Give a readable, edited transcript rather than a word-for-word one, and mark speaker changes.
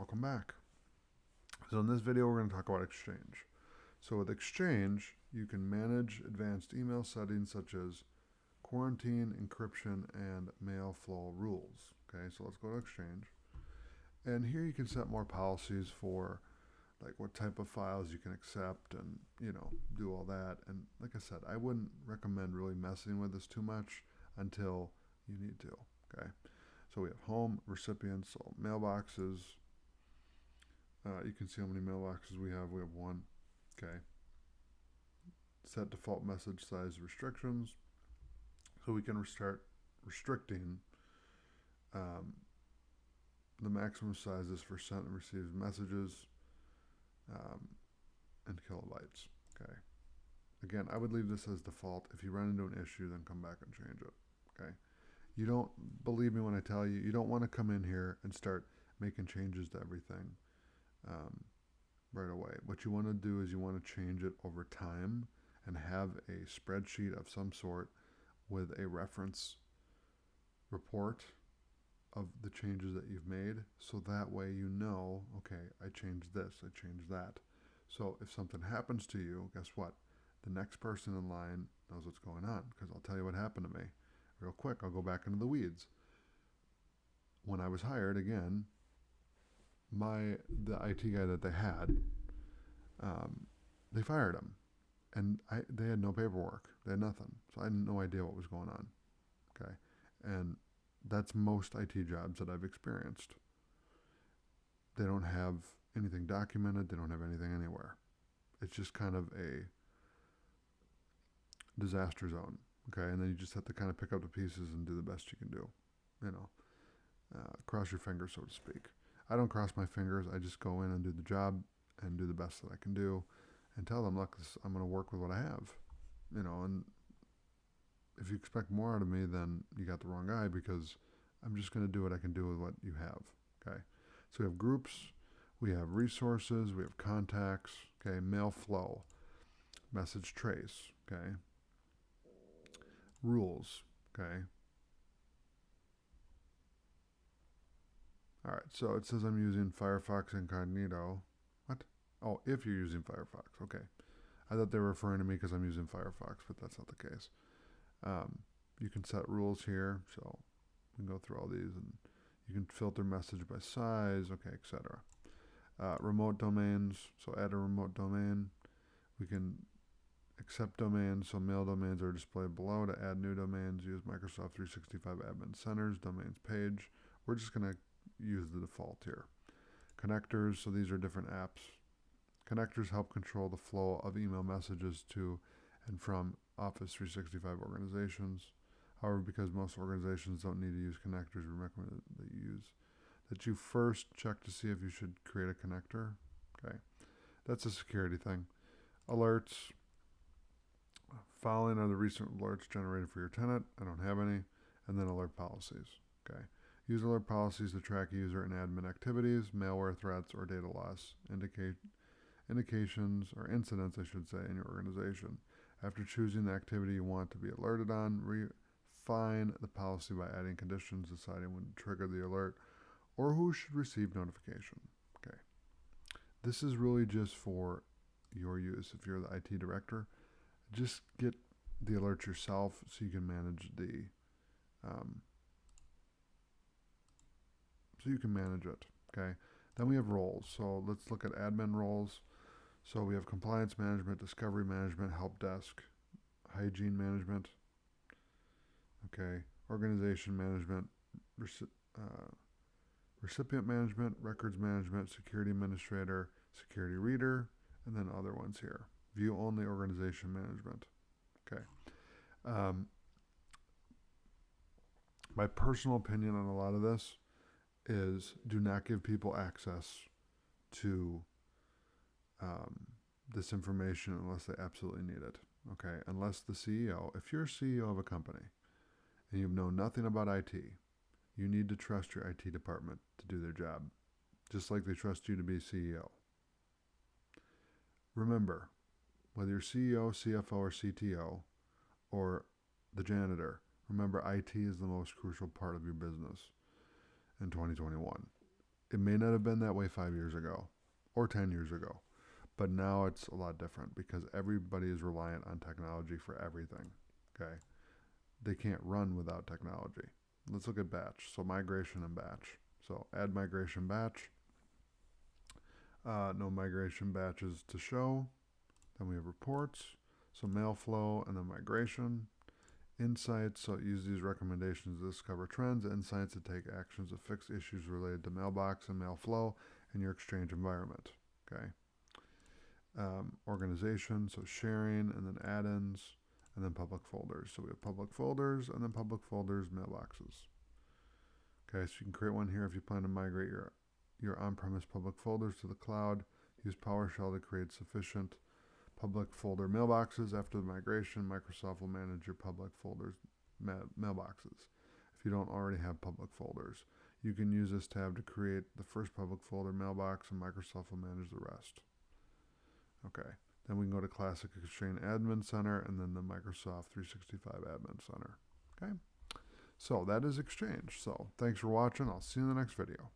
Speaker 1: Welcome back. So in this video we're going to talk about Exchange. So with Exchange you can manage advanced email settings such as quarantine, encryption, and mail flow rules. Okay, so let's go to Exchange. And here you can set more policies for like what type of files you can accept and do all that. And like I said, I wouldn't recommend really messing with this too much until you need to. Okay, so we have home, recipients, so mailboxes. You can see how many mailboxes we have. We have one. Okay. Set default message size restrictions. So we can start restricting the maximum sizes for sent and received messages in kilobytes. Okay. Again, I would leave this as default. If you run into an issue, then come back and change it. Okay. You don't believe me when I tell you, you don't want to come in here and start making changes to everything right away. What you want to do is you want to change it over time and have a spreadsheet of some sort with a reference report of the changes that you've made, so that way you know, okay, I changed this, I changed that. So if something happens to you, guess what? The next person in line knows what's going on, because I'll tell you what happened to me. Real quick, I'll go back into the weeds. When I was hired, again, the IT guy that they had, they fired him. And they had no paperwork. They had nothing. So I had no idea what was going on. Okay. And that's most IT jobs that I've experienced. They don't have anything documented. They don't have anything anywhere. It's just kind of a disaster zone. Okay. And then you just have to kind of pick up the pieces and do the best you can do. Cross your fingers, so to speak. I don't cross my fingers. I just go in and do the job and do the best that I can do and tell them, look, I'm going to work with what I have. And if you expect more out of me, then you got the wrong guy, because I'm just going to do what I can do with what you have. Okay. So we have groups, we have resources, we have contacts, okay, mail flow, message trace, okay, rules, okay. All right, so it says I'm using Firefox Incognito. What? Oh, if you're using Firefox, okay. I thought they were referring to me because I'm using Firefox, but that's not the case. You can set rules here, so we can go through all these, and you can filter message by size, okay, etc. Remote domains, so add a remote domain. We can accept domains, so mail domains are displayed below. To add new domains, use Microsoft 365 Admin Center's domains page. We're just going to use the default here. Connectors, so these are different apps. Connectors help control the flow of email messages to and from Office 365 organizations. However, because most organizations don't need to use connectors, we recommend that you first check to see if you should create a connector. Okay, that's a security thing. Alerts. Following are the recent alerts generated for your tenant. I don't have any. And then alert policies. Okay. Use alert policies to track user and admin activities, malware threats, or data loss indications or incidents, I should say, in your organization. After choosing the activity you want to be alerted on, refine the policy by adding conditions, deciding when to trigger the alert, or who should receive notification. Okay. This is really just for your use. If you're the IT director, just get the alerts yourself so you can manage it. Okay. Then we have roles. So let's look at admin roles. So we have compliance management, discovery management, help desk, hygiene management, okay, organization management, recipient management, records management, security administrator, security reader, and then other ones here. View only organization management. Okay. My personal opinion on a lot of this is do not give people access to this information unless they absolutely need it. Okay, unless the CEO, if you're a CEO of a company and you know nothing about IT, you need to trust your IT department to do their job, just like they trust you to be CEO. Remember, whether you're CEO, CFO, or CTO, or the janitor, remember IT is the most crucial part of your business in 2021. It may not have been that way 5 years ago or 10 years ago, but now it's a lot different because everybody is reliant on technology for everything. Okay. They can't run without technology. Let's look at batch. So migration and batch. So add migration batch. No migration batches to show. Then we have reports. So mail flow and then migration. Insights. So use these recommendations to discover trends. Insights to take actions to fix issues related to mailbox and mail flow in your Exchange environment. Okay. Organization. So sharing and then add-ins and then public folders. So we have public folders and then public folders, mailboxes. Okay, so you can create one here if you plan to migrate your on-premise public folders to the cloud. Use PowerShell to create sufficient public folder mailboxes. After the migration, Microsoft will manage your public folders mailboxes. If you don't already have public folders, you can use this tab to create the first public folder mailbox, and Microsoft will manage the rest. Okay, then we can go to Classic Exchange Admin Center and then the Microsoft 365 Admin Center. Okay, so that is Exchange. So thanks for watching. I'll see you in the next video.